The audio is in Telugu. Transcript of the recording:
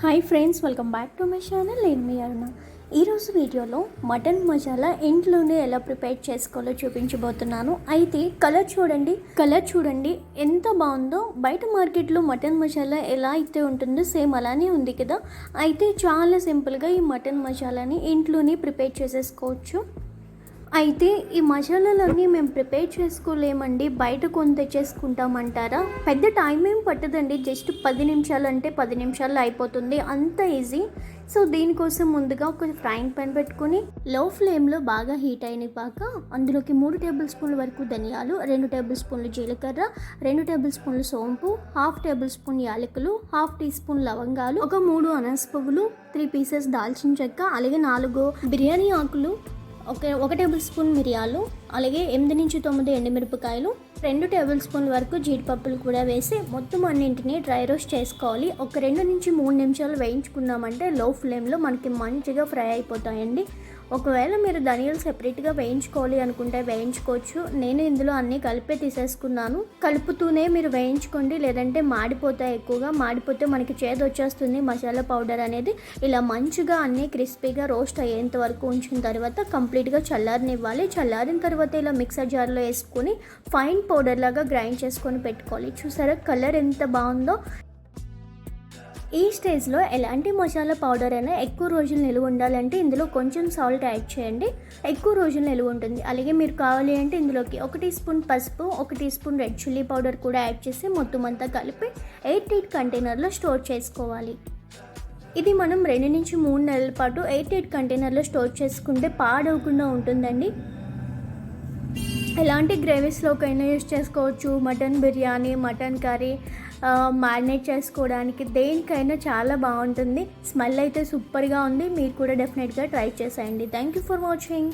Hi friends, welcome back to my channel. నేను మీ అరుణ. ఈరోజు వీడియోలో మటన్ మసాలా ఇంట్లోనే ఎలా ప్రిపేర్ చేసుకోవాలో చూపించబోతున్నాను. అయితే కలర్ చూడండి ఎంత బాగుందో. బయట మార్కెట్లో మటన్ మసాలా ఎలా అయితే ఉంటుందో సేమ్ అలానే ఉంది కదా. అయితే చాలా సింపుల్గా ఈ మటన్ మసాలాని ఇంట్లోనే ప్రిపేర్ చేసేసుకోవచ్చు. అయితే ఈ మసాలాలన్నీ మేము ప్రిపేర్ చేసుకోలేమండి, బయట కొని తెచ్చేసుకుంటామంటారా? పెద్ద టైం ఏం పట్టదండి, జస్ట్ 10 నిమిషాలు అంటే 10 నిమిషాల్లో అయిపోతుంది, అంత ఈజీ. సో దీనికోసం ముందుగా ఒక ఫ్రైయింగ్ పాన్ పెట్టుకొని లో ఫ్లేమ్లో బాగా హీట్ అయినాక అందులోకి 3 టేబుల్ స్పూన్ల వరకు ధనియాలు, 2 టేబుల్ స్పూన్లు జీలకర్ర, 2 టేబుల్ స్పూన్లు సోంపు, 1/2 టేబుల్ స్పూన్ యాలకులు, 1/2 టీ స్పూన్ లవంగాలు, ఒక 3 అనాస పువ్వులు, 3 పీసెస్ దాల్చిన చెక్క, అలాగే 4 బిర్యానీ ఆకులు, ఒక టేబుల్ స్పూన్ మిరియాలు, అలాగే 8 నుంచి 9 ఎండుమిరపకాయలు, 2 టేబుల్ స్పూన్ల వరకు జీడిపప్పులు కూడా వేసి మొత్తం అన్నింటినీ డ్రై రోస్ట్ చేసుకోవాలి. ఒక 2 నుంచి 3 నిమిషాలు వేయించుకున్నామంటే లో ఫ్లేమ్లో మనకి మంచిగా ఫ్రై అయిపోతాయండి. ఒకవేళ మీరు ధనియాలు సెపరేట్గా వేయించుకోవాలి అనుకుంటే వేయించుకోవచ్చు. నేను ఇందులో అన్నీ కలిపే తీసేసుకున్నాను. కలుపుతూనే మీరు వేయించుకోండి, లేదంటే మాడిపోతాయి. ఎక్కువగా మాడిపోతే మనకి చేదు వచ్చేస్తుంది మసాలా పౌడర్ అనేది. ఇలా మంచిగా అన్నీ క్రిస్పీగా రోస్ట్ అయ్యేంత వరకు ఉంచిన తర్వాత కంప్లీట్గా చల్లారనివ్వాలి. చల్లారిన తర్వాత ఇలా మిక్సర్ జార్లో వేసుకొని ఫైన్ పౌడర్ లాగా గ్రైండ్ చేసుకొని పెట్టుకోవాలి. చూసారా కలర్ ఎంత బాగుందో. ఈ స్టేజ్లో ఎలాంటి మసాలా పౌడర్ అయినా ఎక్కువ రోజులు నిలువ ఉండాలంటే ఇందులో కొంచెం సాల్ట్ యాడ్ చేయండి, ఎక్కువ రోజులు నిలువ ఉంటుంది. అలాగే మీరు కావాలి అంటే ఇందులోకి 1 టీ స్పూన్ పసుపు, 1 teaspoon red chilli powder కూడా యాడ్ చేసి మొత్తం అంతా కలిపి 8 కంటైనర్లో స్టోర్ చేసుకోవాలి. ఇది మనం 2 నుంచి 3 నెలల పాటు 8 కంటైనర్లో స్టోర్ చేసుకుంటే పాడవకుండా ఉంటుందండి. ఎలాంటి గ్రేవీస్లోకైనా యూస్ చేసుకోవచ్చు. Mutton biryani, mutton curry marinate చేసుకోవడానికి దేనికైనా చాలా బాగుంటుంది. స్మెల్ అయితే సూపర్గా ఉంది. మీరు కూడా డెఫినెట్గా ట్రై చేసేయండి. Thank you for watching.